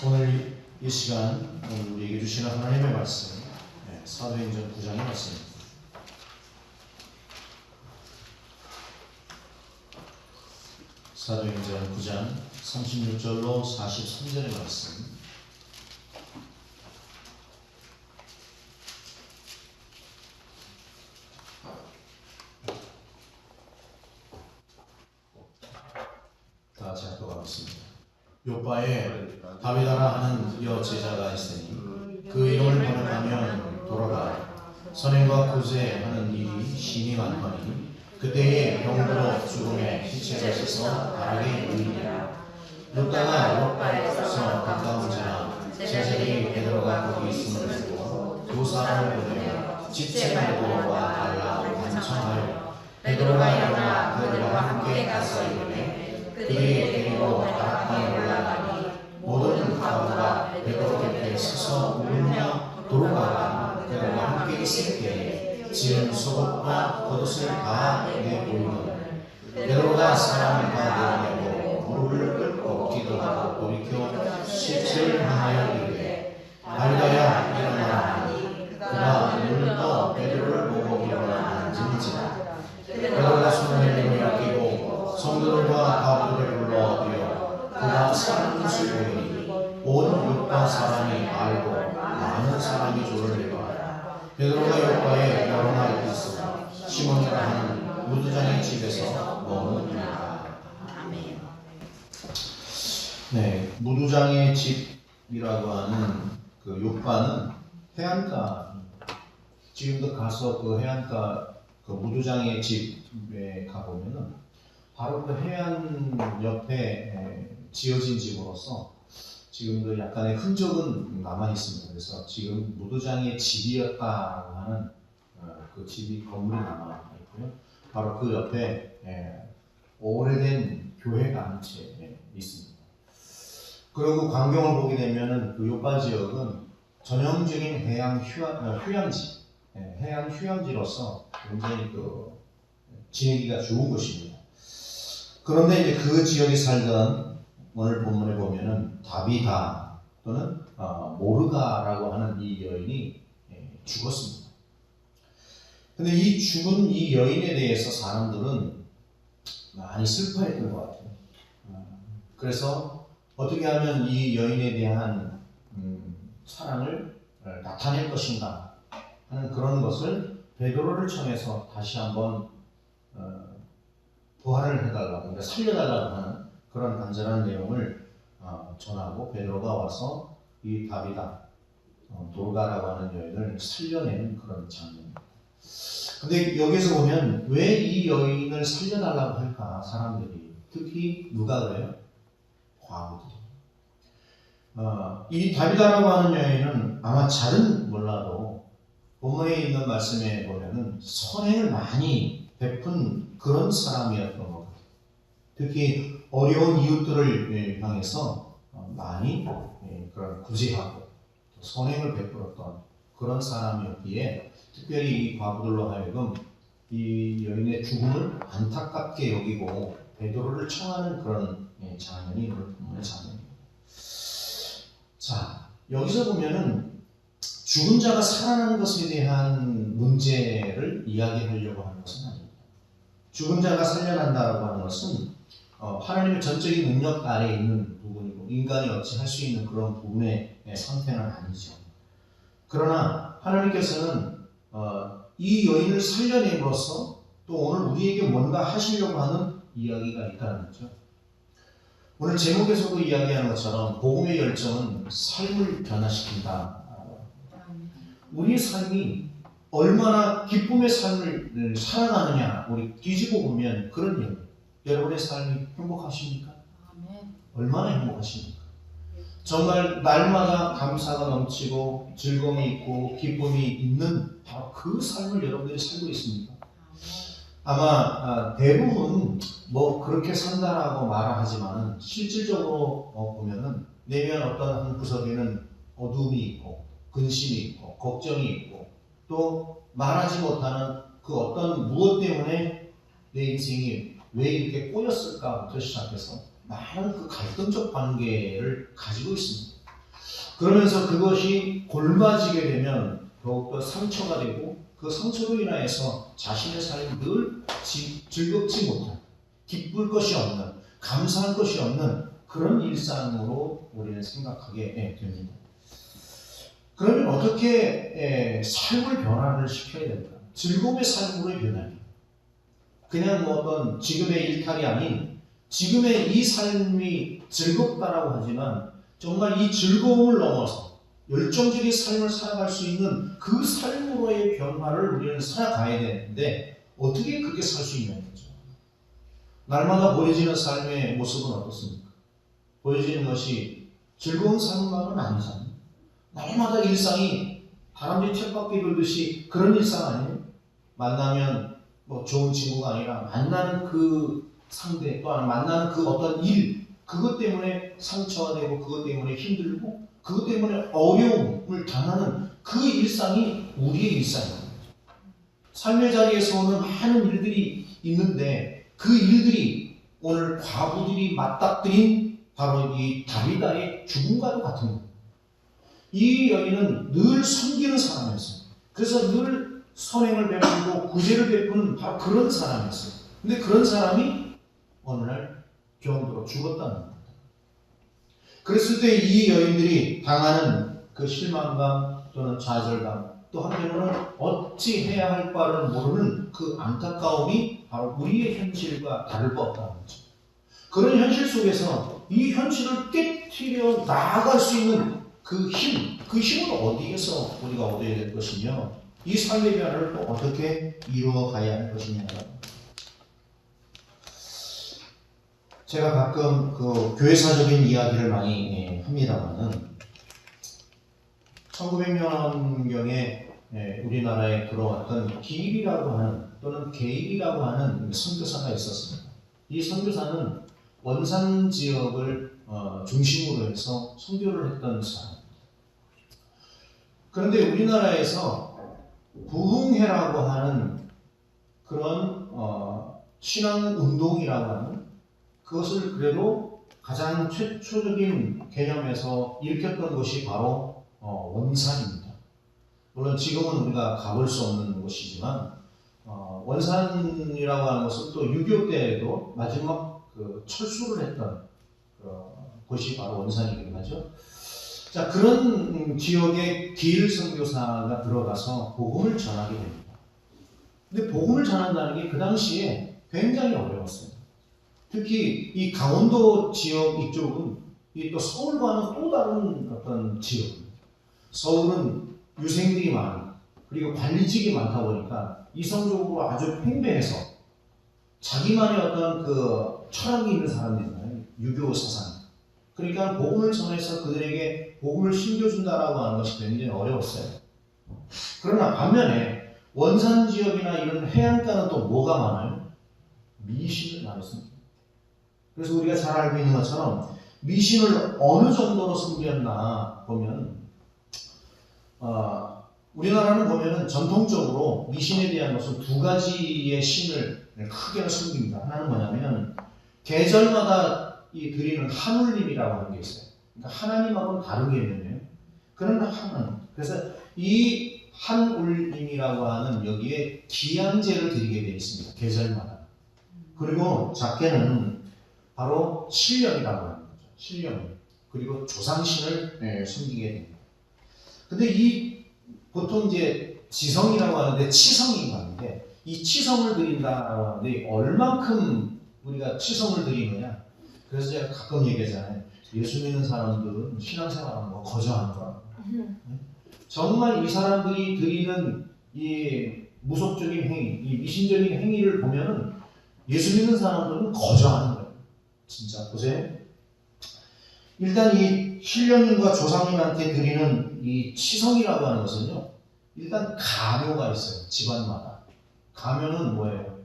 오늘 이 시간 우리에게 주시는 하나님의 말씀, 사도행전 9장의 말씀입니다. 사도행전 9장 36절로 43절의 말씀. 다 같이 합독하겠습니다. 요바에 다비다라 하는 여 제자가 있으니 그 이름을 번역하면 돌아가 선행과 구제하는 일이 심히 많더니 그때에 병으로 죽음에 시체를 씻어 바라게 보이니라. 루다가 요바에서 가까운 지나 제자들이 베드로가 거기 있음을 듣고 두 사람을 보내어 집제 말고와 달라고 간청하여 베드로가 일어나 그들과 함께 가서 이르되 그들이 데리고 다락방에 올라가니 모든 가부가 베드로 곁에 서서 울며 도로가가 그들과 함께 있을 때에 지은 속옷과 겉옷을 다 내보이거늘 베드로가 사람을 다 내어내고 무릎을 꿇고 기도하고 돌이켜 시체를 향하여 이르되 달려야 일어나라 하니 그가 눈을 떠 베드로를 보고 일어나 앉은지라. 베드로가 손을 내밀어 끼고 성도들과 가부들을 불러들여 그가 사는 것을 보이니 온 요파 사람이 알고 많은 사람이 조를 내거라. 베드로가 요파에 여러 날 있어 시몬이라 하는 무두장의 집에서 머무르니라. 아멘. 네, 무두장의 집이라고 하는 그 요파는 해안가, 지금도 가서 그 해안가 그 무두장의 집에 가보면은 바로 그 해안 옆에 지어진 집으로서 지금도 약간의 흔적은 남아 있습니다. 그래서 지금 무두장의 집이었다라고 하는 그 집이 건물이 남아 있고요. 바로 그 옆에 오래된 교회가 한 채 있습니다. 그리고 광경을 보게 되면은 그 요파 지역은 전형적인 해양 휴양지, 해양 휴양지로서 굉장히 그 지내기가 좋은 곳입니다. 그런데 이제 그 지역에 살던 오늘 본문에 보면은 다비다 또는 모르가라고 하는 이 여인이 죽었습니다. 근데 이 죽은 이 여인에 대해서 사람들은 많이 슬퍼했던 것 같아요. 그래서 어떻게 하면 이 여인에 대한 사랑을 나타낼 것인가 하는 그런 것을 베드로를 청해서 다시 한번 부활을 해달라고, 그러니까 살려달라고 하는 그런 간절한 내용을 전하고 베드로가 와서 이 다비다 도르가라고 하는 여인을 살려내는 그런 장면입니다. 근데 여기서 보면 왜 이 여인을 살려달라고 할까? 사람들이 특히 누가 그래요? 과부들이. 이 다비다라고 하는 여인은 아마 잘은 몰라도 본문에 있는 말씀에 보면은 선행을 많이 베푼 그런 사람이었던 것 같아요. 특히 어려운 이웃들을 향해서 많이 그런 구제하고 선행을 베풀었던 그런 사람이었기에 특별히 이 과부들로 하여금 이 여인의 죽음을 안타깝게 여기고 베드로를 청하는 그런 장면이 오늘 본문의 장면입니다. 자, 여기서 보면은 죽은 자가 살아나는 것에 대한 문제를 이야기하려고 하는 것은 아닙니다. 죽은 자가 살려난다고 하는 것은 하나님의 전적인 능력 아래에 있는 부분이고 인간이 어찌 할 수 있는 그런 부분의 상태는 아니죠. 그러나 하나님께서는 이 여인을 살려냄으로써 또 오늘 우리에게 뭔가 하시려고 하는 이야기가 있다는 거죠. 오늘 제목에서도 이야기하는 것처럼 복음의 열정은 삶을 변화시킨다. 우리의 삶이 얼마나 기쁨의 삶을 살아가느냐 우리 뒤집어 보면 그런 얘기예요. 여러분의 삶이 행복하십니까? 얼마나 행복하십니까? 정말 날마다 감사가 넘치고 즐거움이 있고 기쁨이 있는 바로 그 삶을 여러분들이 살고 있습니까? 아마 대부분 뭐 그렇게 산다라고 말하지만 실질적으로 보면은 내면 어떤 한 구석에는 어둠이 있고 근심이 있고 걱정이 있고 또 말하지 못하는 그 어떤 무엇 때문에 내 인생이 왜 이렇게 꼬였을까부터 시작해서 많은 그 갈등적 관계를 가지고 있습니다. 그러면서 그것이 골마지게 되면 더욱더 상처가 되고 그 상처로 인하여서 자신의 삶이 늘 즐겁지 못한, 기쁠 것이 없는, 감사할 것이 없는 그런 일상으로 우리는 생각하게 됩니다. 그러면 어떻게 삶을 변화를 시켜야 될까? 즐거움의 삶으로 변하기. 그냥 뭐 어떤 지금의 일탈이 아닌 지금의 이 삶이 즐겁다라고 하지만 정말 이 즐거움을 넘어서 열정적인 삶을 살아갈 수 있는 그 삶으로의 변화를 우리는 살아가야 되는데 어떻게 그렇게 살 수 있는 거죠? 날마다 보여지는 삶의 모습은 어떻습니까? 보여지는 것이 즐거운 삶만은 아니잖아요. 날마다 일상이 사람들이 쳇바퀴 돌듯이 그런 일상 아니에요? 만나면 뭐 좋은 친구가 아니라 만나는 그 상대 또한 만나는 그 어떤 일 그것 때문에 상처가 되고 그것 때문에 힘들고 그것 때문에 어려움을 당하는 그 일상이 우리의 일상입니다. 삶의 자리에서 오는 많은 일들이 있는데 그 일들이 오늘 과부들이 맞닥뜨린 바로 이 다비다의 죽음과도 같은 겁니다. 이 여인은 늘 섬기는 사람이었어요. 그래서 늘 선행을 베풀고 구제를 베푸는 바로 그런 사람이었어요. 근데 그런 사람이 어느 날 병들어 죽었다는 겁니다. 그랬을 때 이 여인들이 당하는 그 실망감 또는 좌절감 또 한편으로는 어찌 해야 할 바를 모르는 그 안타까움이 바로 우리의 현실과 다를 바 없다는 거죠. 그런 현실 속에서 이 현실을 깨트려 나아갈 수 있는 그 힘을 어디에서 우리가 얻어야 될 것이며 이 삶의 변화를 또 어떻게 이루어 가야 할 것이냐. 제가 가끔 그 교회사적인 이야기를 많이 합니다만은 1900년경에 우리나라에 들어왔던 기일이라고 하는 또는 게일이라고 하는 선교사가 있었습니다. 이 선교사는 원산 지역을 중심으로 해서 선교를 했던 사람입니다. 그런데 우리나라에서 부흥회라고 하는 그런 신앙 운동이라고 하는 그것을 그래도 가장 최초적인 개념에서 일으켰던 것이 바로 원산입니다. 물론 지금은 우리가 가볼 수 없는 곳이지만 원산이라고 하는 것은 또 6.25 때에도 마지막 그 철수를 했던 곳이 바로 원산이긴 하죠. 자, 그런 지역에 기일 선교사가 들어가서 복음을 전하게 됩니다. 근데 복음을 전한다는 게 그 당시에 굉장히 어려웠어요. 특히 이 강원도 지역 이쪽은 또 서울과는 또 다른 어떤 지역입니다. 서울은 유생들이 많고 그리고 관리직이 많다 보니까 이성적으로 아주 팽배해서 자기만의 어떤 그 철학이 있는 사람들이잖아요. 유교 사상. 그러니까 복음을 전해서 그들에게 복음을 심겨준다라고 하는 것이 굉장히 어려웠어요. 그러나 반면에 원산 지역이나 이런 해안가는 또 뭐가 많아요? 미신을 많이 씁니다. 그래서 우리가 잘 알고 있는 것처럼 미신을 어느 정도로 섬겼나 보면 우리나라는 보면은 전통적으로 미신에 대한 것은 두 가지의 신을 크게 섬깁니다. 하나는 뭐냐면 계절마다 드리는 한울림이라고 하는 게 있어요. 그러니까 하나님하고는 다른 개념이에요. 그러나 그래서 이 한울림이라고 하는 여기에 기양제를 드리게 되어 있습니다. 계절마다. 그리고 작게는 바로 신령이라고 하는 거죠. 신령. 그리고 조상신을 섬기게 됩니다. 근데 보통 이제 지성이라고 하는데 치성이 있는데 이 치성을 드린다라고 하는데 얼만큼 우리가 치성을 드리느냐. 그래서 제가 가끔 얘기하잖아요. 예수 믿는 사람들은 신앙생활하는 거 거저하는 거라고. 정말 이 사람들이 드리는 이 무속적인 행위, 이 미신적인 행위를 보면은 예수 믿는 사람들은 거저하는 거예요. 진짜 보세요. 일단 이 신령님과 조상님한테 드리는 이 치성이라고 하는 것은요. 일단 가묘가 있어요. 집안마다. 가묘는 뭐예요?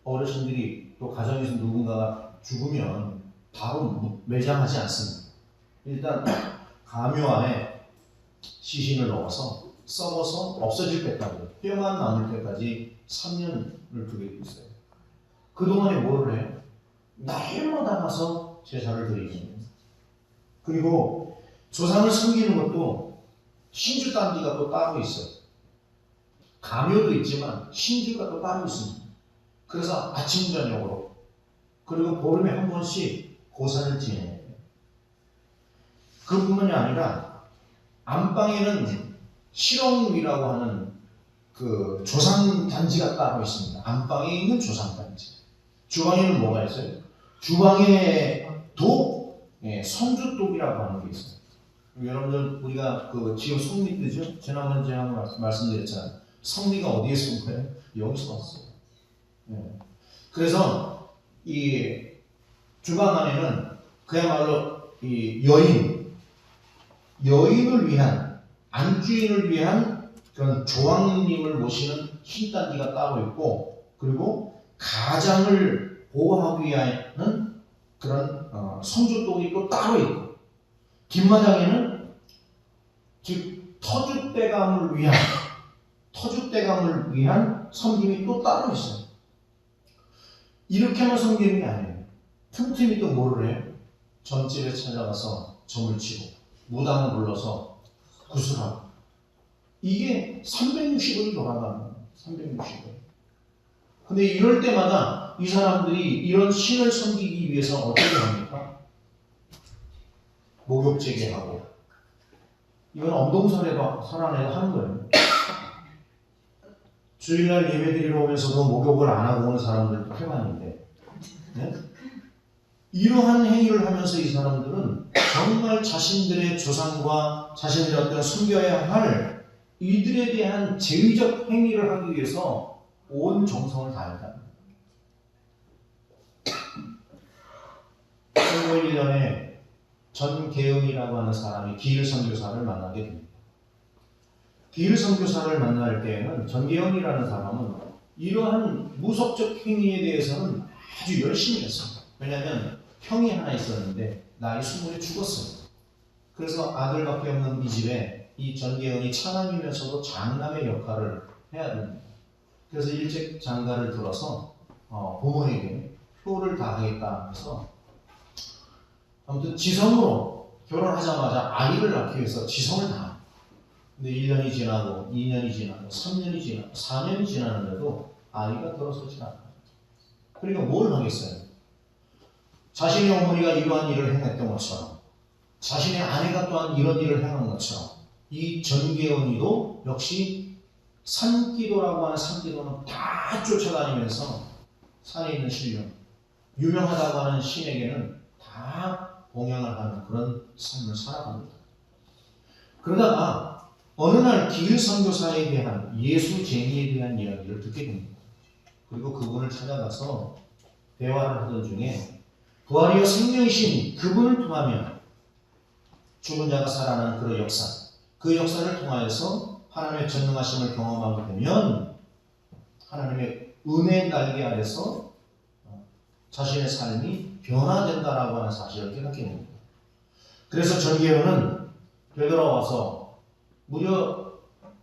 어르신들이 또 가정에서 누군가가 죽으면 바로 매장하지 않습니다. 일단 가묘 안에 시신을 넣어서 썩어서 없어질 때까지 뼈만 남을 때까지 3년을 두게 돼 있어요. 그동안에 뭐를 해요? 날마다 가서 제사를 드리는 거예요. 그리고 조상을 섬기는 것도 신주단지가 또 따로 있어요. 가묘도 있지만 신주가 또 따로 있습니다. 그래서 아침 저녁으로 그리고 보름에 한 번씩 고사를 지내요. 그뿐만이 아니라 안방에는 실ong이라고 하는 그 조상 단지가 따로 있습니다. 안방에 있는 조상 단지. 주방에는 뭐가 있어요? 주방에도 성주독이라고 하는 게 있어요. 여러분들 우리가 그 지금 성리 뜨죠? 지난번에 제가 말씀드렸잖아요. 성리가 어디에서 온 거예요? 여기서 왔어요. 그래서 이 주방 안에는 그야말로 이 여인을 위한 안주인을 위한 그런 조왕님을 모시는 신단지가 따로 있고, 그리고 가장을 보호하기 위한 그런 성주독이 또 따로 있고, 뒷마당에는 즉 터줏대감을 위한 섬김이 또 따로 있어요. 이렇게만 섬기는 게 아니에요. 틈틈이 또 뭐를 해요? 전집에 찾아가서 점을 치고 무당을 불러서 구슬하고, 이게 360일 돌아가는 거예요. 360일. 근데 이럴 때마다 이 사람들이 이런 신을 섬기기 위해서 어떻게 합니까? 목욕제계하고, 이건 엄동설에도 설안에도 하는 거예요. 주일날 예배드리러 오면서도 목욕을 안 하고 오는 사람들도 태반인데, 네? 이러한 행위를 하면서 이 사람들은 정말 자신들의 조상과 자신들의 어떤 숨겨야 할 이들에 대한 제의적 행위를 하기 위해서 온 정성을 다했다. 그리고 1년에 전계은이라고 하는 사람이 기일 선교사를 만나게 됩니다. 기일 선교사를 만날 때에는 전계은이라는 사람은 이러한 무속적 행위에 대해서는 아주 열심히 했습니다. 왜냐하면 형이 하나 있었는데 나이 20에 죽었어요. 그래서 아들밖에 없는 이 집에 이 전계은이 차남이면서도 장남의 역할을 해야 됩니다. 그래서 일찍 장가를 들어서 부모에게 효를 다하겠다 해서 아무튼 지성으로 결혼하자마자 아이를 낳기 위해서 지성을 다합니다. 근데 1년이 지나고 2년이 지나고 3년이 지나고 4년이 지나는데도 아이가 들어서지 않아요. 그러니까 뭘 하겠어요? 자신의 어머니가 이러한 일을 행했던 것처럼, 자신의 아내가 또한 이런 일을 행한 것처럼, 이 전계은이도 역시 산기도라고 하는 산기도는 다 쫓아다니면서 산에 있는 신령, 유명하다고 하는 신에게는 다 봉양을 하는 그런 삶을 살아갑니다. 그러다가 어느 날 기일 선교사에 대한 예수쟁이에 대한 이야기를 듣게 됩니다. 그리고 그분을 찾아가서 대화를 하던 중에 부활이여 생명이신 그분을 통하면 죽은 자가 살아나는 그 역사를 통하여서 하나님의 전능하심을 경험하게 되면 하나님의 은혜의 날개 아래서 자신의 삶이 변화된다라고 하는 사실을 깨닫게 됩니다. 그래서 전계은은 되돌아와서 무려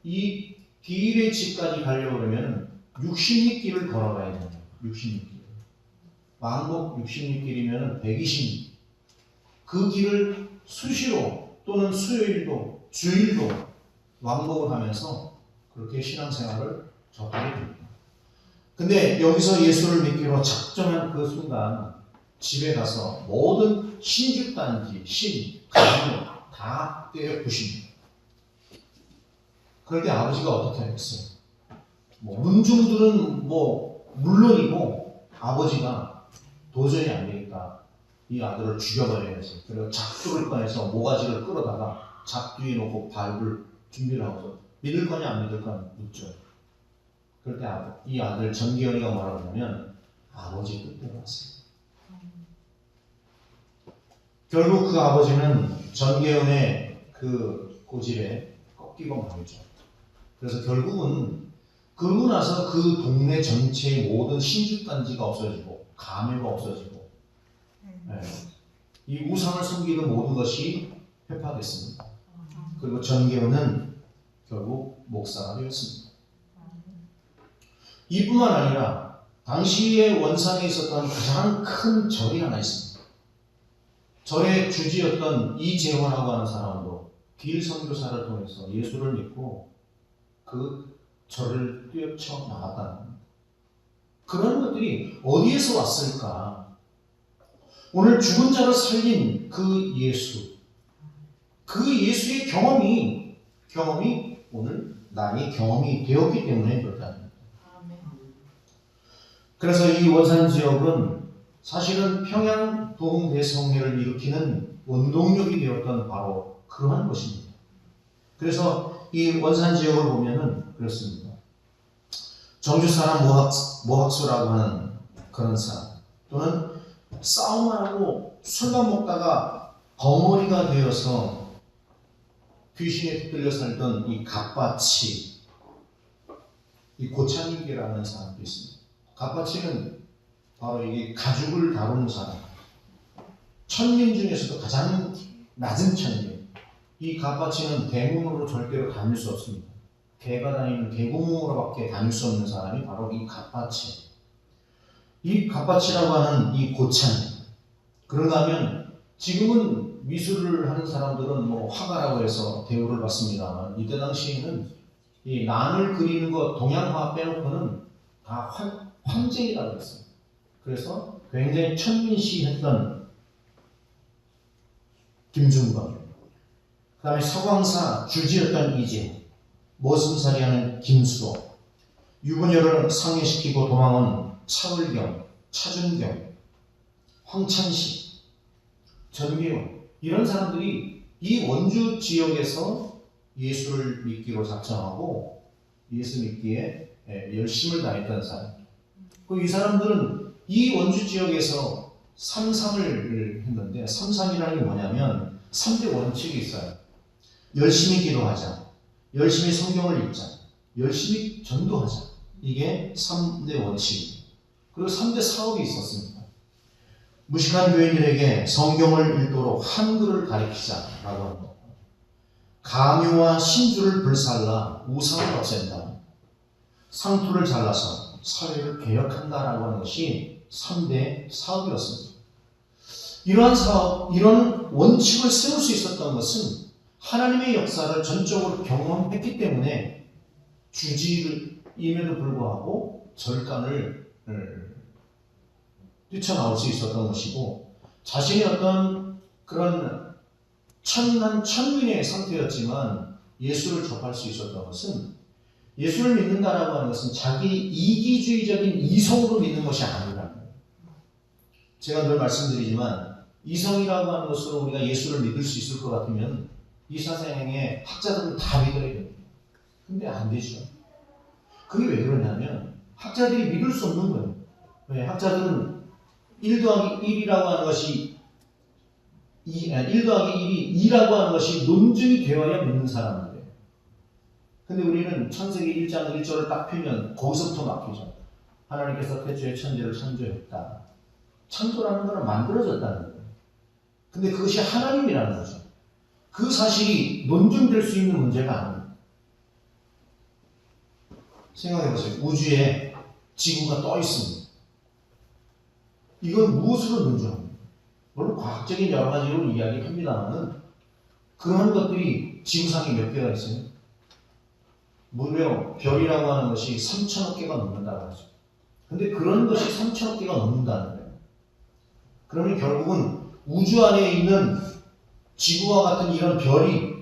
이 기일의 집까지 가려고 하면 60리길을 걸어가야 됩니다. 60리길. 왕복 60리길이면 120리. 그 길을 수시로 또는 수요일도 주일도 왕복을 하면서 그렇게 신앙생활을 접하게 됩니다. 근데 여기서 예수를 믿기로 작정한 그 순간 집에 가서 모든 신죽단지, 신, 가문을 다 때려 부십니다. 그럴 때 아버지가 어떻게 하겠어요? 문중들은 물론이고 아버지가 도저히 안 되니까 이 아들을 죽여버려야지. 그리고 작두를 꺼내서 모가지를 끌어다가 작두에 놓고 밟을 준비를 하고서 믿을 거냐 안 믿을 거냐 묻죠. 그럴 때 이 아들 전계은이가 뭐라고 하냐면 아버지 뜻대로 왔어요. 결국 그 아버지는 전계은의 그 고집에 꺾이고 말죠. 그래서 결국은 그러고 나서 그 동네 전체의 모든 신주단지가 없어지고 가묘가 없어지고 이 우상을 섬기는 모든 것이 회파됐습니다. 그리고 전계은은 결국 목사가 되었습니다. 이뿐만 아니라 당시의 원산에 있었던 가장 큰 절이 하나 있습니다. 절의 주지였던 이재화라고 하는 사람도 길 선교사를 통해서 예수를 믿고 그 절을 뛰어쳐 나갔다는 겁니다. 그런 것들이 어디에서 왔을까? 오늘 죽은 자를 살린 그 예수, 그 예수의 경험이 오늘 나의 경험이 되었기 때문에 그렇다는 겁니다. 그래서 이 원산 지역은 사실은 평양 도흥 대성회를 일으키는 원동력이 되었던 바로 그러한 것입니다. 그래서 이 원산 지역을 보면은 그렇습니다. 정주 사람 모학수라고 하는 그런 사람, 또는 싸움만 하고 술만 먹다가 벙어리가 되어서 귀신에 붙들려 살던 이 갑바치, 이 고창익이라는 사람도 있습니다. 갑바치는 바로 이게 가죽을 다루는 사람, 천민 중에서도 가장 낮은 천민. 이 갑바치는 대문으로 절대로 다닐 수 없습니다. 개가 다니는 개구멍으로밖에 다닐 수 없는 사람이 바로 이 갑바치. 이 갑바치라고 하는 이 고창. 그런가 하면 지금은 미술을 하는 사람들은 뭐 화가라고 해서 대우를 받습니다만, 이때 당시에는 이 난을 그리는 것, 동양화 빼놓고는 다 황제이라고 했어요. 그래서 굉장히 천민시했던 김중건, 그 다음에 서광사 주지였던 이재, 머슴살이하는 김수도, 유부녀를 상해시키고 도망온 차을경, 차준경, 황찬식, 전계원, 이런 사람들이 이 원주 지역에서 예수를 믿기로 작정하고 예수 믿기에 열심을 다했던 사람. 이 사람들은 이 원주 지역에서 삼상을 했는데, 삼상이라는 게 뭐냐면 3대 원칙이 있어요. 열심히 기도하자, 열심히 성경을 읽자, 열심히 전도하자. 이게 3대 원칙입니다. 그리고 3대 사업이 있었습니다. 무식한 교인들에게 성경을 읽도록 한글을 가르치자라고 하는 것, 가묘와 신주를 불살라 우상을 없앤다, 상투를 잘라서 사회를 개혁한다라고 하는 것이 3대 사업이었습니다. 이러한 사업, 이런 원칙을 세울 수 있었던 것은 하나님의 역사를 전적으로 경험했기 때문에 주지임에도 불구하고 절간을 뛰쳐나올 수 있었던 것이고, 자신이 어떤 그런 천민의 상태였지만 예수를 접할 수 있었던 것은, 예수를 믿는다라고 하는 것은 자기 이기주의적인 이성으로 믿는 것이 아니라는 거예요. 제가 늘 말씀드리지만 이성이라고 하는 것으로 우리가 예수를 믿을 수 있을 것 같으면 이 세상에 학자들은 다 믿어야 됩니다. 근데 안 되죠. 그게 왜 그러냐면 학자들이 믿을 수 없는 거예요. 왜? 학자들은 1 더하기 1이라고 하는 것이 1 더하기 1이 2라고 하는 것이 논증이 되어야 믿는 사람인데, 근데 우리는 창세기 1장 1절을 딱 펴면 거기서부터 막히죠. 하나님께서 태초에 천지를 창조했다. 창조라는 것은 만들어졌다는 거예요. 근데 그것이 하나님이라는 거죠. 그 사실이 논증될 수 있는 문제가 아닙니다. 생각해보세요. 우주에 지구가 떠 있습니다. 이건 무엇으로 논증합니까? 물론 과학적인 여러 가지로 이야기합니다만 그런 것들이 지구상에 몇 개가 있어요? 무려 별이라고 하는 것이 3천억 개가 넘는다고 하죠. 근데 그런 것이 3천억 개가 넘는다는 거예요. 그러면 결국은 우주 안에 있는 지구와 같은 이런 별이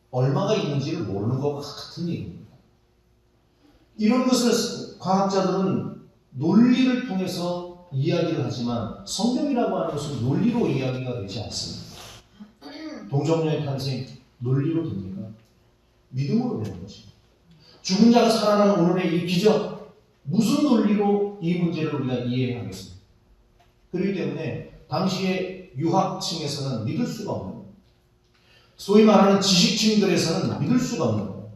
얼마가 있는지를 모르는 것과 같은 얘기입니다. 이런 것을 과학자들은 논리를 통해서 이야기를 하지만 성경이라고 하는 것은 논리로 이야기가 되지 않습니다. 동정녀의 탄생 논리로 됩니까? 믿음으로 되는 것입니다. 죽은 자가 살아나는 오늘의 이 기적, 무슨 논리로 이 문제를 우리가 이해하겠습니까? 그렇기 때문에 당시의 유학층에서는 믿을 수가 없는 거예요. 소위 말하는 지식층들에서는 믿을 수가 없는 거예요.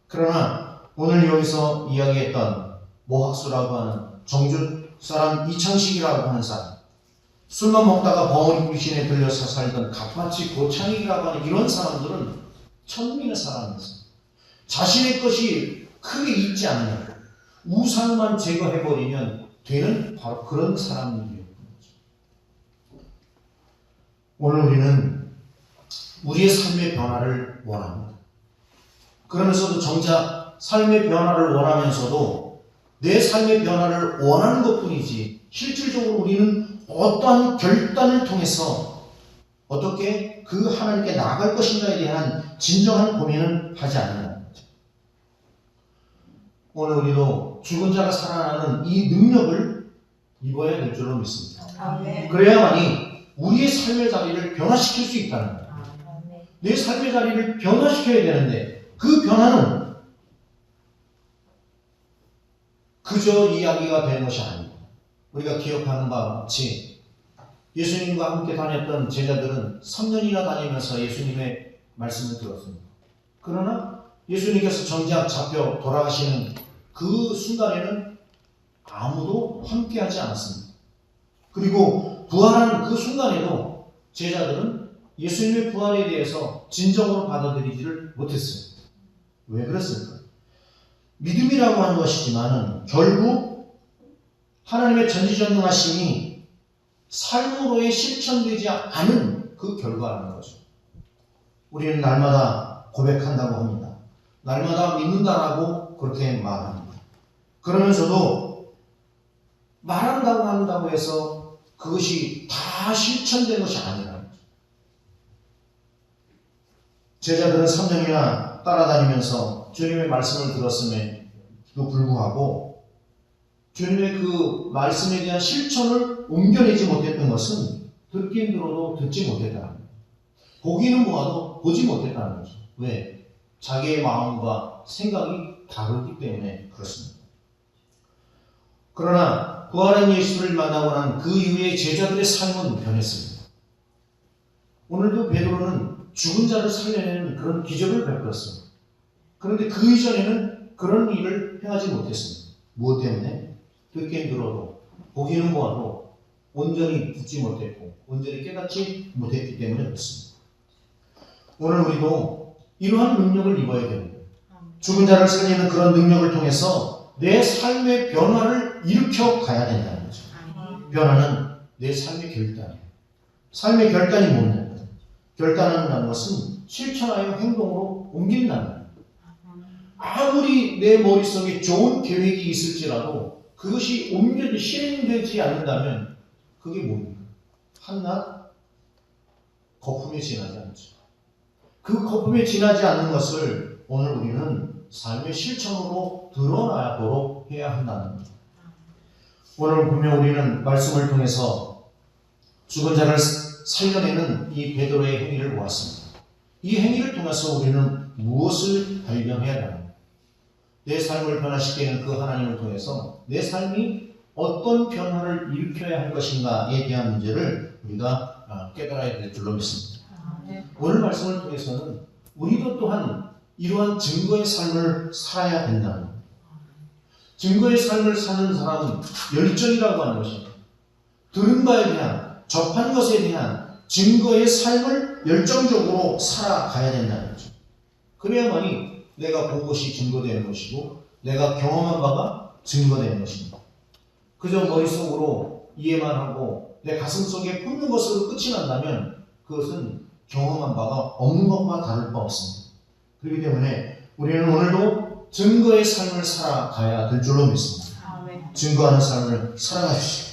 그러나 오늘 여기서 이야기했던 모학수라고 하는 정주 사람 이창식이라고 하는 사람, 술만 먹다가 벙어리 귀신에 들려서 살던 갑바치 고창익이라고 하는 이런 사람들은 천민의 사람이었어요. 자신의 것이 크게 있지 않는 우상만 제거해버리면 되는 바로 그런 사람들이었던 거죠. 오늘 우리는 우리의 삶의 변화를 원합니다. 그러면서도 정작 삶의 변화를 원하면서도 내 삶의 변화를 원하는 것뿐이지 실질적으로 우리는 어떠한 결단을 통해서 어떻게 그 하나님께 나아갈 것인가에 대한 진정한 고민은 하지 않는다는 거죠. 오늘 우리도 죽은 자가 살아나는 이 능력을 입어야 될 줄로 믿습니다. 그래야만이 우리의 삶의 자리를 변화시킬 수 있다는 거예요. 내 삶의 자리를 변화시켜야 되는데 그 변화는 그저 이야기가 되는 것이 아닙니다. 우리가 기억하는 바와 같이 예수님과 함께 다녔던 제자들은 3년이나 다니면서 예수님의 말씀을 들었습니다. 그러나 예수님께서 정작 잡혀 돌아가시는 그 순간에는 아무도 함께하지 않았습니다. 그리고 부활하는 그 순간에도 제자들은 예수님의 부활에 대해서 진정으로 받아들이지를 못했어요. 왜 그랬을까? 믿음이라고 하는 것이지만 결국 하나님의 전지전능하심이 삶으로의 실천되지 않은 그 결과라는 거죠. 우리는 날마다 고백한다고 합니다. 날마다 믿는다라고 그렇게 말합니다. 그러면서도 말한다고 한다고 해서 그것이 다 실천된 것이 아니라는 거죠. 제자들은 3년이나 따라다니면서 주님의 말씀을 들었음에도 불구하고 주님의 그 말씀에 대한 실천을 옮겨내지 못했던 것은 듣긴 들어도 듣지 못했다는 거예요. 보기는 보아도 보지 못했다는 거죠. 왜? 자기의 마음과 생각이 다르기 때문에 그렇습니다. 그러나 부활한 예수를 만나고 난 그 이후에 제자들의 삶은 변했습니다. 오늘도 베드로는 죽은 자를 살려내는 그런 기적을 베풀었습니다. 그런데 그 이전에는 그런 일을 행하지 못했습니다. 무엇 때문에? 듣긴 들어도 보기는 보아도 온전히 듣지 못했고 온전히 깨닫지 못했기 때문에 그렇습니다. 오늘 우리도 이러한 능력을 입어야 됩니다. 죽은 자를 살리는 그런 능력을 통해서 내 삶의 변화를 일으켜 가야 된다는 거죠. 변화는 내 삶의 결단이에요. 삶의 결단이 뭐냐? 결단한다는 것은 실천하여 행동으로 옮긴다는 거예요. 아무리 내 머릿속에 좋은 계획이 있을지라도 그것이 옮겨지 실행되지 않는다면 그게 뭡니까? 한낱 거품에 지나지 않죠. 그 거품에 지나지 않는 것을 오늘 우리는 삶의 실천으로 드러나도록 해야 한다는 겁니다. 오늘 보면 우리는 말씀을 통해서 죽은 자를 살려내는 이 베드로의 행위를 보았습니다. 이 행위를 통해서 우리는 무엇을 발견해야 되는가? 내 삶을 변화시키는 그 하나님을 통해서 내 삶이 어떤 변화를 일으켜야 할 것인가에 대한 문제를 우리가 깨달아야 될 줄로 믿습니다. 오늘 말씀을 통해서는 우리도 또한 이러한 증거의 삶을 살아야 된다는 겁니다. 증거의 삶을 사는 사람은 열정이라고 하는 것입니다. 들은 바에 대한, 접한 것에 대한 증거의 삶을 열정적으로 살아가야 된다는 거죠. 그래야만이 내가 본 것이 증거되는 것이고 내가 경험한 바가 증거되는 것입니다. 그저 머릿속으로 이해만 하고 내 가슴속에 품는 것으로 끝이 난다면 그것은 경험한 바가 없는 것과 다를 바 없습니다. 그렇기 때문에 우리는 오늘도 증거의 삶을 살아가야 될 줄로 믿습니다. 증거하는 삶을 살아가십시오.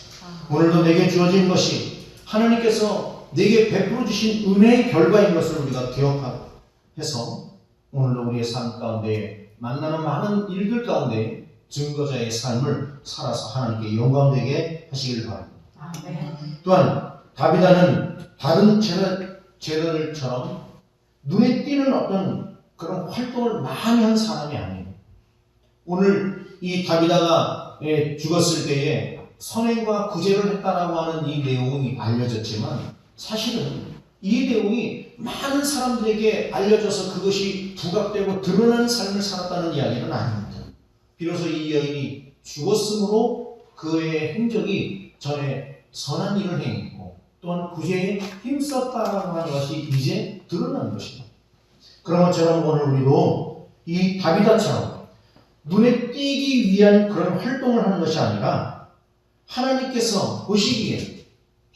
오늘도 내게 주어진 것이 하나님께서 내게 베풀어 주신 은혜의 결과인 것을 우리가 기억해서 오늘도 우리의 삶 가운데 만나는 많은 일들 가운데 증거자의 삶을 살아서 하나님께 영광되게 하시길 바랍니다. 또한 다비다는 다른 제자들처럼 눈에 띄는 어떤 그런 활동을 많이 한 사람이 아니에요. 오늘 이 다비다가 죽었을 때에 선행과 구제를 했다라고 하는 이 내용이 알려졌지만 사실은 이 내용이 많은 사람들에게 알려져서 그것이 부각되고 드러나는 삶을 살았다는 이야기는 아닙니다. 비로소 이 여인이 죽었으므로 그의 행적이 전에 선한 일을 행했고 또한 구제에 힘썼다라고 하는 것이 이제 드러난 것입니다. 그런 것처럼 오늘 우리도 이 다비다처럼 눈에 띄기 위한 그런 활동을 하는 것이 아니라 하나님께서 보시기에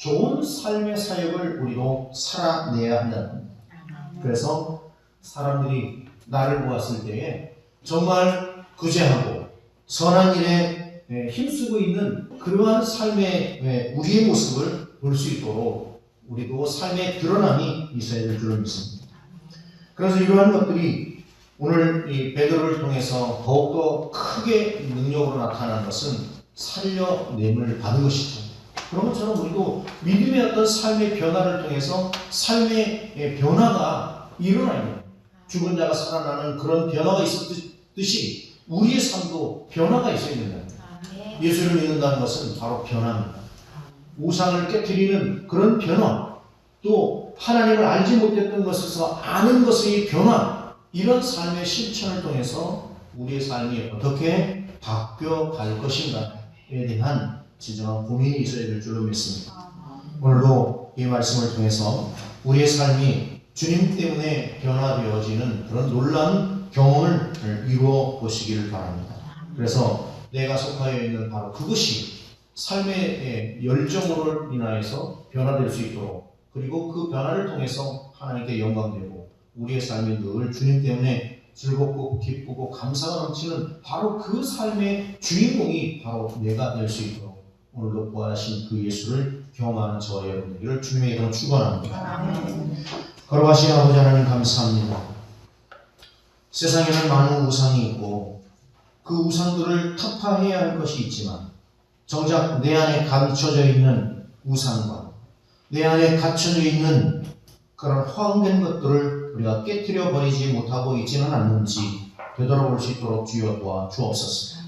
좋은 삶의 사역을 우리도 살아내야 한다는 겁니다. 그래서 사람들이 나를 보았을 때에 정말 구제하고 선한 일에 힘쓰고 있는 그러한 삶의 우리의 모습을 볼 수 있도록 우리도 삶의 드러남이 있어야 될 줄로 믿습니다. 그래서 이러한 것들이 오늘 이 베드로를 통해서 더욱더 크게 능력으로 나타난 것은 살려냄을 받은 것이죠. 그런 것처럼 우리도 믿음의 어떤 삶의 변화를 통해서 삶의 변화가 일어나야 돼요. 죽은 자가 살아나는 그런 변화가 있었듯이 우리의 삶도 변화가 있어야 된다. 예수를 믿는다는 것은 바로 변화입니다. 우상을 깨트리는 그런 변화, 또 하나님을 알지 못했던 것에서 아는 것의 변화, 이런 삶의 실천을 통해서 우리의 삶이 어떻게 바뀌어갈 것인가에 대한 진정한 고민이 있어야 될 줄로 믿습니다. 오늘도 이 말씀을 통해서 우리의 삶이 주님 때문에 변화되어지는 그런 놀라운 경험을 이루어 보시기를 바랍니다. 그래서 내가 속하여 있는 바로 그것이 삶의 열정으로 인하여서 변화될 수 있도록, 그리고 그 변화를 통해서 하나님께 영광되고 우리의 삶이 늘 주님 때문에 즐겁고 기쁘고 감사가 넘치는 바로 그 삶의 주인공이 바로 내가 될 수 있도록 오늘도 부활하신 그 예수를 경험하는 저와 여러분들을 주님의 이름으로 축원합니다. 거룩하신 아버지 하나님 감사합니다. 세상에는 많은 우상이 있고 그 우상들을 타파해야 할 것이 있지만 정작 내 안에 감춰져 있는 우상과 내 안에 갇혀져 있는 그런 허황된 것들을 우리가 깨트려 버리지 못하고 있지는 않는지 되돌아볼 수 있도록 주여 도와주옵소서.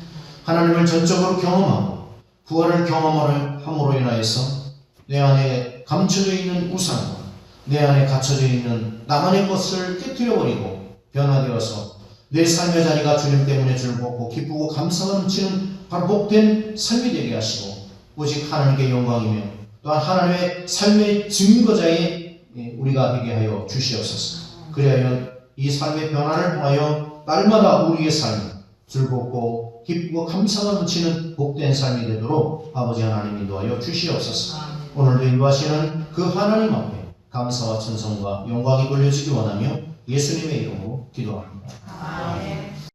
하나님을 전적으로 경험하고 부활을 경험함으로 인하여서 내 안에 감춰져 있는 우상과 내 안에 갇혀져 있는 나만의 것을 깨트려 버리고 변화되어서 내 삶의 자리가 주님 때문에 즐겁고 기쁘고 감사가 넘치는 바로 복된 삶이 되게 하시고 오직 하나님께 영광이며 또한 하나님의 삶의 증거자의 우리가 되게 하여 주시옵소서. 그리하여 이 삶의 변화를 통하여 날마다 우리의 삶이 즐겁고 기쁘고 감사가 넘치는 복된 삶이 되도록 아버지 하나님 인도하여 주시옵소서. 오늘도 인도하시는 그 하나님 앞에 감사와 찬송과 영광이 돌려지기 원하며 예수님의 이름으로 기도합니다. 아멘.